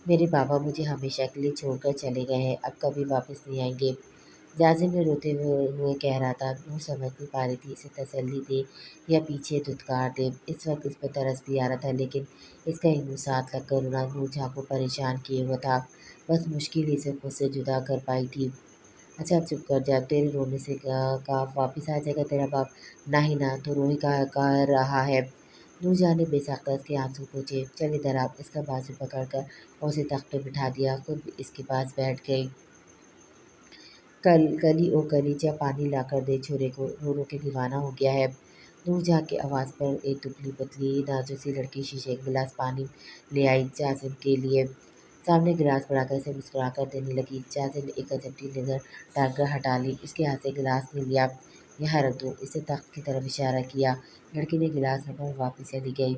میرے بابا مجھے ہمیشہ کے لیے چھوڑ کر چلے گئے ہیں، اب کبھی واپس نہیں آئیں گے۔ جازم نے روتے ہوئے کہہ رہا تھا۔ نور سمجھ نہیں پا رہی تھی اسے تسلی دے یا پیچھے دھتکار دے۔ اس وقت اس پر ترس بھی آ رہا تھا، لیکن اس کا ایک منہ ساتھ لگ کر رونا نور جہاں کو پریشان کیے ہوا تھا۔ بس مشکل ہی سے خود سے جدا کر پائی تھی۔ اچھا اب چپ کر جا، تیرے رونے سے کہا واپس آ جائے گا تیرا باپ؟ نہ ہی نہ، تو رو ہی کہہ رہا ہے۔ نور جہاں نے بے ساختہ اس کے آنسو پوچھے۔ چل ادھر آ، اس کا بازو پکڑ کر اور اسے تخت پہ بٹھا دیا، خود بھی اس کے پاس بیٹھ گئی۔ کلی او کلی جا پانی لا کر دے چھورے کو، رو رو کے دیوانہ ہو گیا ہے۔ نور جہاں کی آواز پر ایک دبلی پتلی نازک سی لڑکی شیشے کا گلاس پانی لے آئی جازم کے لیے۔ سامنے گلاس بڑھا کر اسے مسکرا کر دینے لگی۔ جازم نے ایک عجب سی نظر ڈال کر ہٹا لی، اس کے ہاتھ سے گلاس نے لیا۔ یہاں رکھ دو، اس نے تخت کی طرف اشارہ کیا۔ لڑکی نے گلاس رکھ کر واپس چلی گئی۔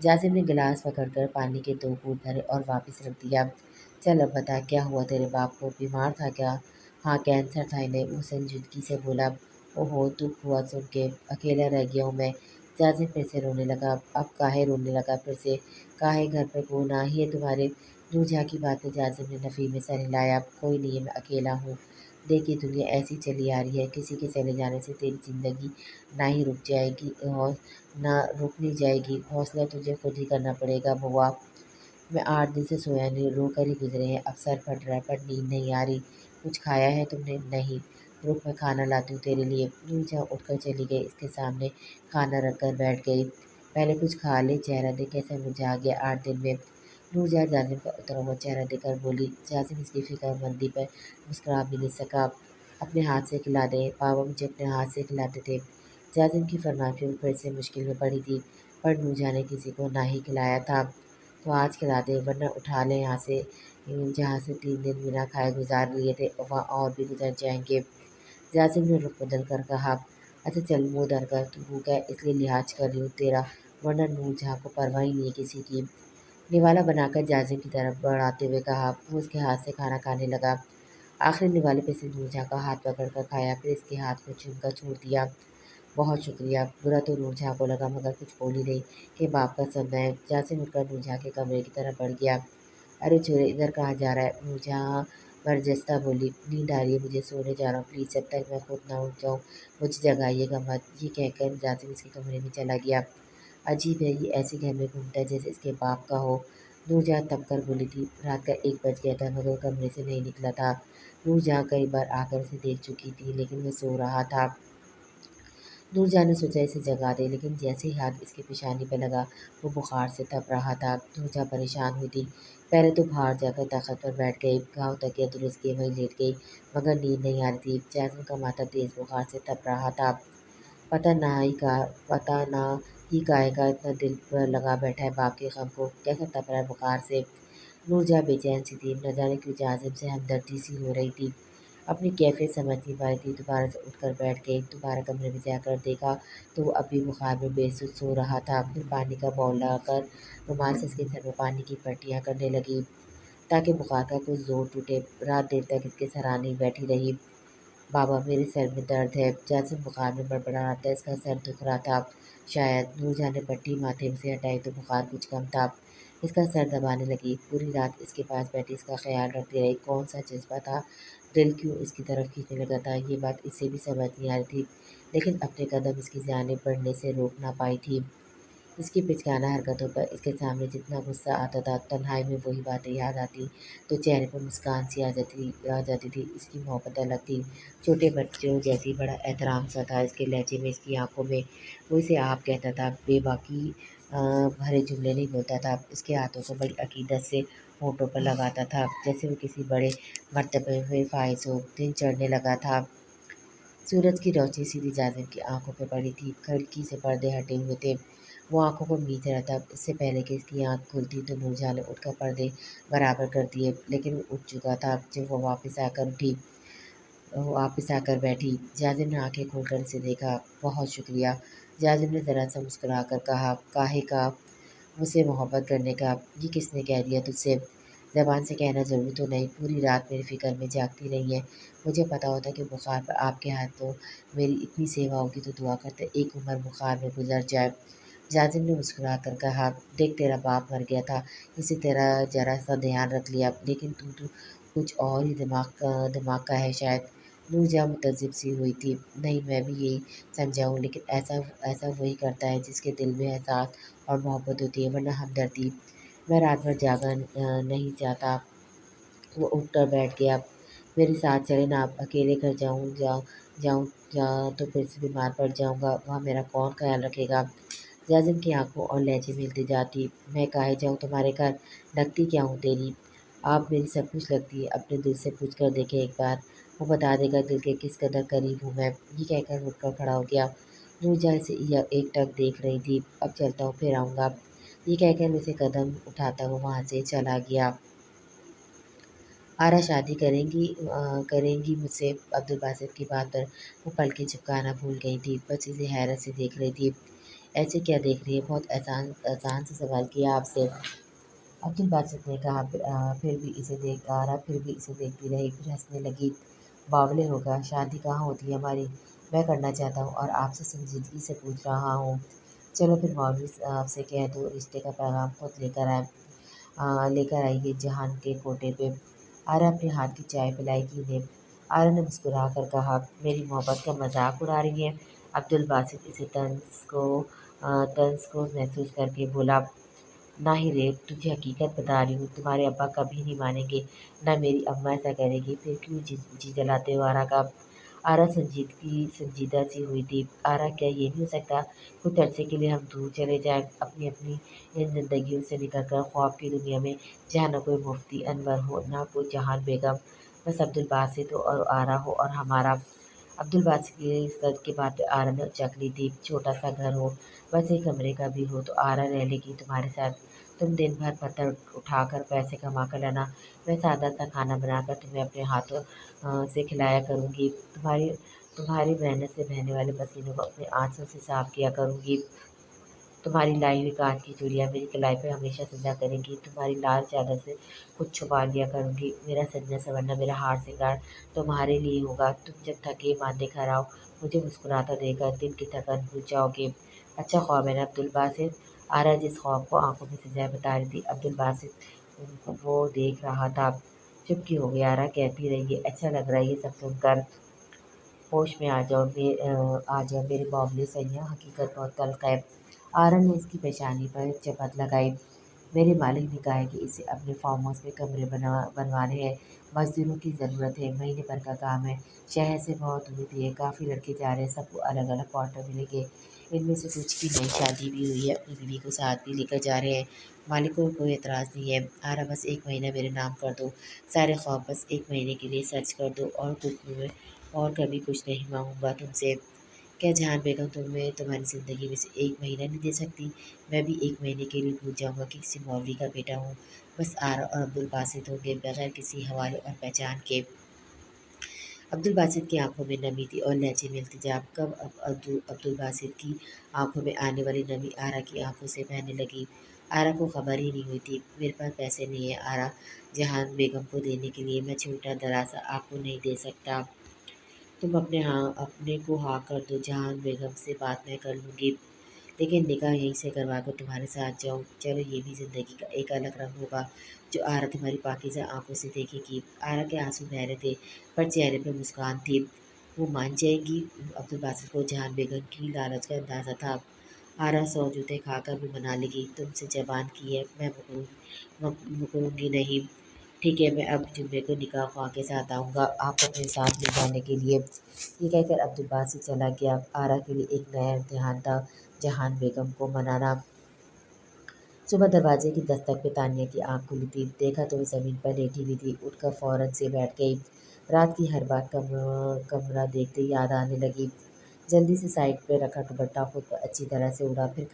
جازم نے گلاس پکڑ کر پانی کے 2 گھونٹ بھرے اور واپس رکھ دیا۔ چل اب بتا، کیا ہوا تیرے باپ کو؟ بیمار تھا کیا؟ ہاں کینسر تھا انہیں، وہ سنجیدگی سے بولا۔ اوہو، دکھ ہوا سن کے، اکیلا رہ گیا ہوں میں۔ جازم پھر سے رونے لگا۔ اب کاہے رونے لگا پھر سے؟ کاہے گھر پر کوئی نہ ہی ہے تمہارے؟ نور جہاں کی بات میں جازم نے نفی میں سر ہلایا۔ کوئی نہیں ہے، میں اکیلا ہوں۔ دیکھ یہ دنیا ایسی چلی آ رہی ہے، کسی کے چلے جانے سے تیری زندگی نہ ہی رک جائے گی نہ رکنی جائے گی، فیصلہ تجھے خود ہی کرنا پڑے گا بوا۔ میں 8 دن سے سویا نہیں، رو کر ہی گزرے ہیں، اب سر پھٹ رہا ہے پر نیند نہیں آ رہی۔ کچھ کھایا ہے تم نے؟ نہیں۔ رک میں کھانا لاتی ہوں تیرے لیے۔ نور جہاں اٹھ کر چلی گئی، اس کے سامنے کھانا رکھ کر بیٹھ گئی۔ پہلے کچھ کھا لے، چہرہ دیکھ کیسے مرجھا گیا 8 دن میں۔ نور جہاں جازم کا اترا ہوا چہرہ دیکھ کر بولی۔ جازم اس کی فکر مندی پر مسکرا بھی نہیں سکا۔ اپنے ہاتھ سے کھلا دیں، بابا مجھے اپنے ہاتھ سے کھلاتے تھے۔ جازم کی فرمائش پر پھر سے مشکل میں پڑی تھی، پر نور جہاں نے کسی کو نہ ہی کھلایا تھا۔ تو آج کھلا دے، ورنہ اٹھا لیں یہاں سے، جہاں سے 3 دن بنا کھائے گزار لیے تھے، وہاں اور بھی گزر جائیں گے۔ جازم نے رخ بدل کر کہا۔ اچھا چل منہ دھر کر، تو بھوکا ہے اس لیے لحاظ کر رہی ہوں تیرا، ورنہ نور جہاں کو پرواہ ہی نہیں ہے کسی کی۔ نوالا بنا کر جازم کی طرف بڑھاتے ہوئے کہا۔ وہ اس کے ہاتھ سے کھانا کھانے لگا۔ آخری نوالے پہ سے نور جہاں کا ہاتھ پکڑ کر کھایا، پھر اس کے ہاتھ کو چوم کر چھوڑ دیا۔ بہت شکریہ۔ برا تو نور جہاں کو لگا، مگر کچھ بول ہی نہیں کہ باپ کا سننا ہے۔ جازم اٹھ کر نور جہاں کے کمرے کی طرف بڑھ گیا۔ ارے چھورے، ادھر کہاں جا رہا ہے؟ نور جہاں برجستہ بولی۔ نیند آ رہی ہے مجھے، سونے جا رہا ہوں، پلیز جب تک میں خود نہ اٹھ جاؤں مجھے جگائیے گا مت۔ یہ کہہ کر جازم اس کے کمرے میں چلا گیا۔ عجیب ہے، یہ ایسے گھر میں گھومتا ہے جیسے اس کے باپ کا ہو، نور جہاں تب کر بولی تھی۔ رات کا 1 بج گیا تھا مگر وہ کمرے سے نہیں نکلا تھا۔ نور جہاں کئی بار آ کر اسے دیکھ چکی تھی، لیکن وہ سو رہا تھا۔ نور جہاں نے سوچا اسے جگا دے، لیکن جیسے ہی ہاتھ اس کی پیشانی پہ لگا وہ بخار سے تپ رہا تھا۔ نور جہاں پریشان ہوئی تھی، پہلے تو باہر جا کر تخت پر بیٹھ گئی، گھاؤ تکیہ درست کیے وہیں لیٹ گئی، مگر نیند نہیں آ رہی تھی۔ جازم کا ماتھا تیز بخار سے تپ رہا تھا۔ پتہ نہ ہی کاہے کا اتنا دل پر لگا بیٹھا ہے باپ کے غم کو، کیسا تپ رہا ہے بخار سے۔ نور جہاں بے چین سی تھی، نہ جانے کیوں جازم سے ہمدردی سی ہو رہی تھی۔ اپنی کیفیت سمجھ نہیں پا رہی تھی، دوبارہ سے اٹھ کر بیٹھ گئی۔ دوبارہ کمرے میں جا کر دیکھا تو وہ اب بھی بخار میں بے سدھ سو رہا تھا۔ پھر پانی کا باؤل لا کر رومال سے اس کے سر میں پانی کی پٹیاں کرنے لگی تاکہ بخار کا کچھ زور ٹوٹے۔ رات دیر تک اس کے سرانے ہی بیٹھی رہی۔ بابا میرے سر میں درد ہے، جازم بخار میں بڑبڑا رہا تھا، اس کا سر دکھ رہا تھا شاید۔ نور جہاں نے پٹی ماتھے سے ہٹائی تو بخار کچھ کم تھا۔ اس کا سر دبانے لگی، پوری رات اس کے پاس بیٹھی اس کا خیال رکھتی رہی۔ کون سا جذبہ تھا، دل کیوں اس کی طرف کھینچنے لگا تھا، یہ بات اس سے بھی سمجھ نہیں آ رہی تھی، لیکن اپنے قدم اس کی جانب بڑھنے سے روک نہ پائی تھی۔ اس کی بچگانہ حرکتوں پر اس کے سامنے جتنا غصہ آتا تھا، تنہائی میں وہی باتیں یاد آتی تو چہرے پر مسکان سی آ جاتی تھی۔ اس کی محبت الگ تھی، چھوٹے بچوں جیسی، بڑا احترام سا تھا اس کے لہجے میں، اس کی آنکھوں میں۔ وہ اسے آپ کہتا تھا، بے باکی بھرے جملے نہیں بولتا تھا، اس کے ہاتھوں کو بڑی عقیدت سے ہونٹوں پر لگاتا تھا، جیسے وہ کسی بڑے مرتبے میں فائز ہو۔ دن چڑھنے لگا تھا، سورج کی روشنی سیدھی جازم کی آنکھوں پہ پڑی تھی، کھڑکی سے پردے ہٹے ہوئے تھے، وہ آنکھوں کو مینچ رہا تھا۔ اس سے پہلے کہ اس کی آنکھ کھلتی تو نور جہاں نے اٹھ کر پردے برابر کر دیے، لیکن وہ اٹھ چکا تھا جب وہ واپس آ کر بیٹھی۔ جازم نے آنکھیں کھول کر اسے دیکھا۔ بہت شکریہ، جازم نے ذرا سا مسکرا کر کہا۔ کاہے کا؟ مجھ سے محبت کرنے کا؟ یہ کس نے کہہ دیا تجھ سے؟ زبان سے کہنا ضروری تو نہیں، پوری رات میری فکر میں جاگتی رہی ہیں، مجھے پتا ہوتا کہ بخار پر آپ کے ہاتھوں میری اتنی سیوا ہوگی تو دعا کرتے ایک عمر بخار میں گزر جائے۔ जाजिम ने मुस्कुरा कर कहा, देख तेरा बाप मर गया था, इसी तरह जरा सा ध्यान रख लिया, लेकिन तू तो कुछ और ही दिमाग का है शायद। नूरजहाँ मुतज़्ज़िब सी हुई थी। नहीं, मैं भी यही समझा हूँ, लेकिन ऐसा ऐसा वही करता है जिसके दिल में एहसास और मोहब्बत होती है, वरना हमदर्दी। मैं रात भर जागा नहीं चाहता। वो उठकर बैठ गया। मेरे साथ चलें ना, आप अकेले घर जाऊँ जा तो फिर से बीमार पड़ जाऊँगा, वहाँ मेरा कौन ख़्याल रखेगा? जाजिम की आंखों और लहजे में जाती। मैं काहे जाऊँ तुम्हारे घर, लगती क्या हूँ तेरी? आप मेरी सब कुछ लगती है, अपने दिल से पूछ कर देखे एक बार, वो बता देगा दिल के किस कदर करीब हूँ मैं। ये कहकर उठकर खड़ा हो गया। नूरजहाँ से यह एकटक देख रही थी। अब चलता हूँ, फिर आऊँगा। ये कहकर वैसे कदम उठाता हुआ वहाँ से चला गया। आरा शादी करेंगी मुझसे? अब्दुल बासित की बात पर वो पलकें झपकाना भूल गई थी, बस इसे हैरत से देख रही थी। ऐसे क्या देख रही है? बहुत आसान आसान से सवाल किया आपसे। अब्दुल बासित ने कहा, फिर भी इसे देखती रही, फिर हंसने लगी। बावले होगा, शादी कहाँ होती है हमारी? मैं करना चाहता हूँ और आपसे संजीदगी से पूछ रहा हूँ। चलो फिर मौलवी साहब से कह दो, रिश्ते का पैगाम खुद लेकर आइए जहान के कोटे पे। आरा अपने हाथ की चाय पिलाएगी इन्हें। आरा ने मुस्कुरा कर कहा, मेरी मोहब्बत का मजाक उड़ा रही है? अब्दुल बासित इसे तंज को महसूस करके बोला, ना ही रे, तुझे हकीकत बता रही हूँ, तुम्हारे अब्बा कभी नहीं मानेंगे, ना मेरी अम्मा ऐसा करेगी, फिर क्यों जी जलाते हो आरा का? आरा संजीदा सी हुई थी। आरा, क्या ये नहीं हो सकता कुछ अरसे के लिए हम दूर चले जाएं, अपनी अपनी इन जिंदगियों से निकलकर ख्वाब की दुनिया में, जहाँ न कोई मुफ्ती अनवर हो, ना कोई जहान बेगम, बस अब्दुल बासित हो और आरा हो और हमारा। अब्दुल बासित के सर के बात पे आरा ने उचक ली थी। छोटा सा घर हो, बस एक कमरे का भी हो तो आरा रह लेगी तुम्हारे साथ। तुम दिन भर पत्थर उठाकर पैसे कमा कर लाना, मैं सादा सा खाना बनाकर तुम्हें अपने हाथों से खिलाया करूँगी। तुम्हारी मेहनत से बहने वाले पसीनों को अपने आँचों से साफ किया करूँगी। तुम्हारी लाई हुई कांच की चूड़ियाँ मेरी कलाई पे हमेशा सजा करेंगी। तुम्हारी लाल चादर से कुछ छुपा लिया करूँगी। मेरा सजना संवरना, मेरा हार श्रृंगार तुम्हारे लिए होगा। तुम जब थके मांदे घर आओ, मुझे मुस्कुराता देखकर दिन की थकान भूल जाओगे। अच्छा ख्वाब है ना अब्दुल बासित? आरा जिस ख्वाब को आंखों में सजाए बता रही थी, अब्दुल बासित उनको वो देख रहा था। चुप क्यों हो गई आरा? कहती रही है, अच्छा लग रहा है ये सब सुनकर। होश में आ जाओ मेरे बाबुले सैयां, हकीकत बहुत तल्ख है। आरन ने इसकी पेशानी पर चपत लगाई। मेरे मालिक ने कहा है कि इसे अपने फार्म हाउस में कमरे बनवाने हैं। मजदूरों की ज़रूरत है, महीने भर का काम है। शहर से बहुत उम्मीद है, काफ़ी लड़के जा रहे हैं, सबको अलग अलग क्वार्टर मिलेंगे। इनमें से कुछ की नई शादी भी हुई है, अपनी बीवी को साथ भी लेकर जा रहे हैं। मालिक को कोई एतराज़ नहीं है। आरा, बस एक महीना मेरे नाम कर दो, सारे ख्वाब बस एक महीने के लिए सर्च कर दो, और कभी कुछ नहीं मांगूंगा तुमसे। क्या जहान बेगम तुम्हें तुम्हारी ज़िंदगी में से एक महीना नहीं दे सकती? मैं भी एक महीने के लिए भूल जाऊंगा कि किसी मौलवी का बेटा हूँ। बस आरा और अब्दुल बासित होंगे, बगैर किसी हवाले और पहचान के। अब्दुल बासित की आंखों में नमी थी और लहजे में इल्तिजा। कब अब अब्दुल बासित की आंखों में आने वाली नमी आरा की आंखों से बहने लगी। आरा को खबर ही नहीं हुई थी। मेरे पास पैसे नहीं है आरा, जहान बेगम को देने के लिए। मैं छोटा दरासा आपको नहीं दे सकता। तुम अपने को हाँ कर दो, जहान बेगम से बात मैं कर लूँगी, लेकिन निकाह यहीं से करवा कर तुम्हारे साथ जाऊँ। चलो, ये भी ज़िंदगी का एक अलग रंग होगा जो आरा तुम्हारी पाकीज़ा आंखों से देखेगी। आरा के आंसू बह रहे थे, पर चेहरे पर मुस्कान थी। वो मान जाएगी? अब्दुल बासित को जहान बेगम की लालच का अंदाज़ा था। आरा 100 जूते खाकर भी मना लेगी। तुमसे ज़बान की है, मैं मुकरूँगी नहीं। ठीक है, मैं अब जुम्मे को निकाह ख्वाह के साथ आऊँगा आपको अपने साथ ले जाने के लिए। ये कहकर अब्दुल बासित चला गया। आरा के लिए एक नया इम्तिहान था जहान बेगम को मनाना। सुबह दरवाजे की दस्तक पे तानिया की आंख खुली थी। देखा तो वो ज़मीन पर लेटी हुई थी। उठकर फ़ौरन से बैठ गई। रात की हर बात कमरा देखते याद आने लगी। जल्दी से साइड पे रखा दुपट्टा खुद पर अच्छी तरह से उड़ा, फिर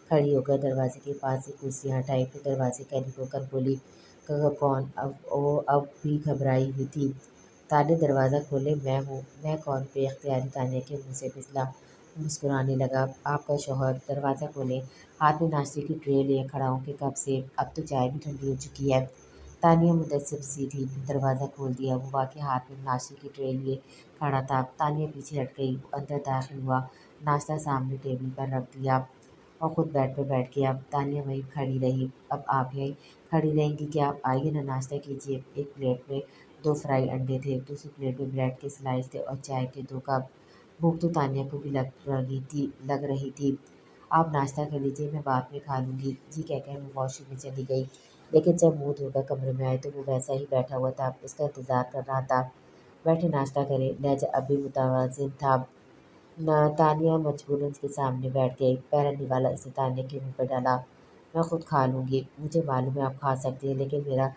खड़ी होकर दरवाजे के पास से कुर्सियाँ हटाई, फिर दरवाजे करीब होकर बोली, कौन? अब भी घबराई हुई थी। ताने, दरवाज़ा खोले, मैं हूँ। मैं कौन? बेख्तियारी तानिया के मुँह से फिसला। मुस्कुराने लगा, आपका शौहर। दरवाज़ा खोले, हाथ में नाश्ते की ट्रे लिए खड़ा हूँ कि कब से, अब तो चाय भी ठंडी हो चुकी है। तानिया मुतअस्सिफ सी थी। दरवाज़ा खोल दिया। वो वाकई हाथ में नाश्ते की ट्रे लिए खड़ा था। तानिया पीछे हट गई। वो अंदर दाखिल हुआ, नाश्ता सामने टेबल पर रख दिया। और ख़ुद बेड पे बैठ गया। तानिया वहीं खड़ी रही। अब आप यहीं खड़ी रहेंगी क्या? आप आइए ना, नाश्ता कीजिए। एक प्लेट में 2 फ्राई अंडे थे, दूसरी प्लेट में ब्रेड के स्लाइस थे और चाय के 2 कप। भूख तो तानिया को भी लग रही थी। आप नाश्ता कर लीजिए, मैं बाद में खा लूँगी, जी कहकर वो वॉशरूम में चली गई। लेकिन जब मुँह धोकर कमरे में आए तो वो वैसा ही बैठा हुआ था, उसका इंतज़ार कर रहा था। बैठे नाश्ता करें, लहज़ा अब भी मुतवाज़िन था। तानिया मजबूरन उसके सामने बैठ गई। पैर निवाला इसे तानिया के मुँह पर डाला। मैं खुद खा लूँगी, मुझे मालूम है आप खा सकती हैं, लेकिन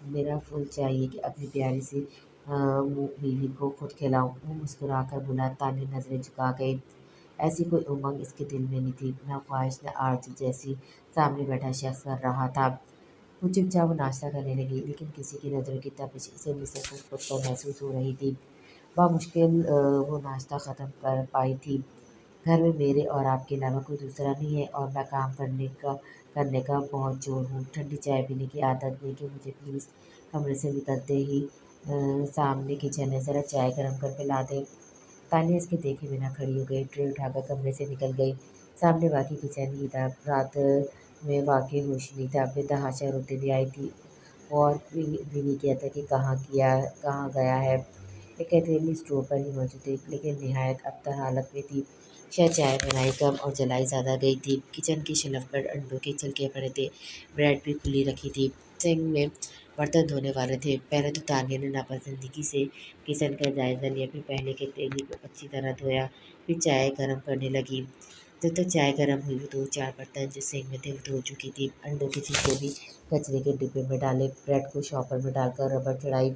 मेरा फूल चाहिए कि अपनी प्यारी सी बीवी को खुद खिलाऊँ। वो मुस्कुराकर बोला। तानिया नज़रें झुका गई। ऐसी कोई उमंग इसके दिल में नहीं थी, न ख्वाहिश न आरज़ू जैसी सामने बैठा शख्स कर रहा था। वो चुपचाप वो नाश्ता करने लगी, लेकिन किसी की नज़रों की तपिश इसे महसूस खुद पर महसूस हो रही थी। बामुश्किल वो नाश्ता ख़त्म कर पाई थी। घर में मेरे और आपके अलावा कोई दूसरा नहीं है और मैं काम करने का बहुत ज़ोर हूँ। ठंडी चाय पीने की आदत नहीं कि मुझे प्लीज़ कमरे से निकलते ही सामने किचन है, ज़रा चाय गर्म करके ला दें। तानिया इसके देखे बिना खड़ी हो गई, ट्रे उठाकर कमरे से निकल गई। सामने वाक़ई किचन ही था। रात में वाक़ई होश नहीं था। बेतहाशा रोते हुए आई थी और भी नहीं कहता कि कहाँ गया है। एक अकेली स्टोव पर ही मौजूद थी, लेकिन निहायत अबतर हालत में थी। शायद चाय बनाई कम और जलाई ज़्यादा गई थी। किचन की शेल्फ पर अंडों के छिलके पड़े थे, ब्रेड भी खुली रखी थी। सिंक में बर्तन धोने वाले थे। पहले तो तानिया ने नापसंदगी से किचन का जायज़ा लिया, फिर पहले के तेली को अच्छी तरह धोया, फिर चाय गर्म करने लगी। जब तक चाय गर्म हुई वो 2-4 बर्तन जो सिंक में थे वो धो चुकी थी। अंडों के छिलके भी कचरे के डिब्बे में डाले, ब्रेड को शॉपर में डालकर रबड़ चढ़ाई,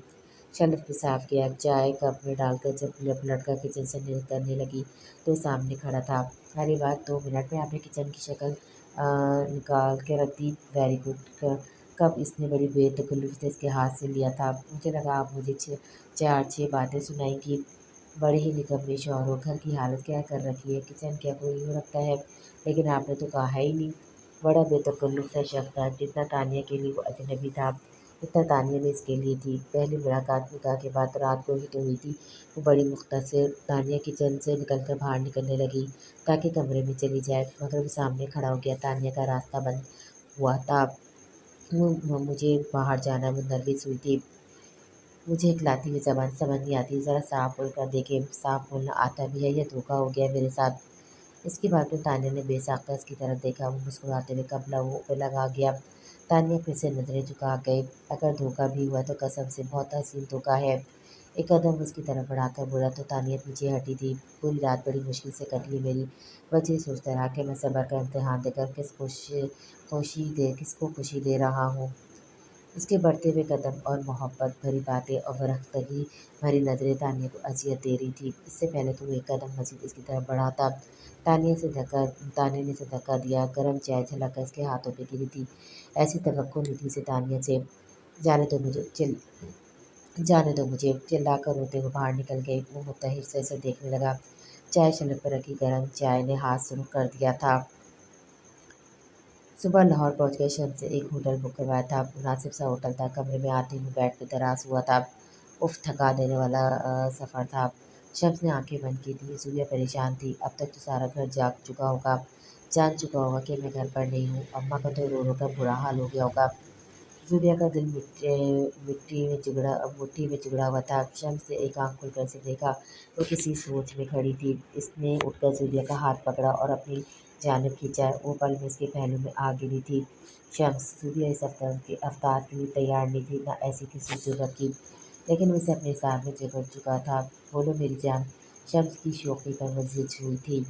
शेल्फ भी साफ़ किया। चाय कप में डालकर जब लड़का किचन से निकलने लगी तो सामने खड़ा था। अरे वाह! 2 मिनट में आपने किचन की शक्ल निकाल के रख दी, वेरी गुड। कब इसने बड़ी बेतकल्लुफ़ी से इसके हाथ से लिया था। मुझे लगा आप मुझे 4-6 बातें सुनाएंगी। बड़े ही निकम्मे शौहर हो, घर की हालत क्या कर रखी है, किचन क्या कोई यूँ रखता है, लेकिन आपने तो कहा ही नहीं। बड़ा बेतकल्लुफ़ सा शख्स था, जितना तानिया के लिए वो अजनबी था, उतना तानिया भी इसके लिए थी। पहली मुलाकात निकाह के बाद रात को ही तो हुई थी। वो बड़ी मुख्तसर तानिया किचन से निकलकर बाहर निकलने लगी ताकि कमरे में चली जाए, मगर वो सामने खड़ा हो गया। तानिया का रास्ता बंद हुआ था। मुझे बाहर जाना, वो नर्वस हुई थी। मुझे इकलौती हुई ज़बान समझ नहीं आती, ज़रा साफ बोल कर देखें। साफ बोलना आता भी है या धोखा हो गया मेरे साथ? इसके बाद में तानिया ने बेसाख्ता इसकी तरफ देखा। वो मुस्कुराते हुए कपड़ा वो पे लगा गया। तानिया फिर से नज़रें झुका गई। अगर धोखा भी हुआ तो कसम से बहुत हसीन धोखा है। एक कदम उसकी तरफ बढ़ाकर बोला तो तानिया पीछे हटी थी। पूरी रात बड़ी मुश्किल से कटी है मेरी। वजह सोचता रहा कि मैं सब्र का इम्तिहान देकर किसको खुशी दे रहा हूँ। उसके बढ़ते हुए कदम और मोहब्बत भरी बातें और वरख्तगी भरी नज़रें तानिया को अज़ियत दे रही थी। इससे पहले तो वो एक कदम मज़ीद इसकी तरफ बढ़ा था। तानिया ने इसे धक्का दिया। गर्म चाय झलक कर इसके हाथों पे गिरी थी। ऐसी तवक्को नहीं थी इसे तानिया से। जाने दो मुझे चिल जाने दो मुझे, चिल्लाकर रोते हुए बाहर निकल गई। वो मुतहिर से इसे देखने लगा। चाय शेल्फ पर रखी गर्म चाय ने हाथ शुरू कर दिया था। सुबह लाहौर पहुँच गए। शम्स से एक होटल बुक करवाया था। मुनासिब सा होटल था। कमरे में आते ही बेड पे दराज हुआ था। उफ़, थका देने वाला सफ़र था। शम्स ने आंखें बंद की थी। ज़ुबिया परेशान थी। अब तक तो सारा घर जान चुका होगा कि मैं घर पर नहीं हूँ। अम्मा का तो रो रो कर बुरा हाल हो गया होगा। ज़ुबिया का दिल मुट्ठी में चिगड़ा हुआ था। शम्स ने एक आँख खोलकर उसे देखा। वो किसी सोच में खड़ी थी। इसने उठकर ज़ुबिया का हाथ पकड़ा और अपनी जानिब खींचा। वो पल में इसके पहलू में आ गिरी थी। शम्स, ज़ुबिया इस अवतार के लिए तैयार नहीं थी, न ऐसी किसी ज़रूरत की, लेकिन उसे अपने साथ में जकड़ चुका था। बोलो मेरी जान। शम्स की शोखी पर वो ज़िद हुई थी।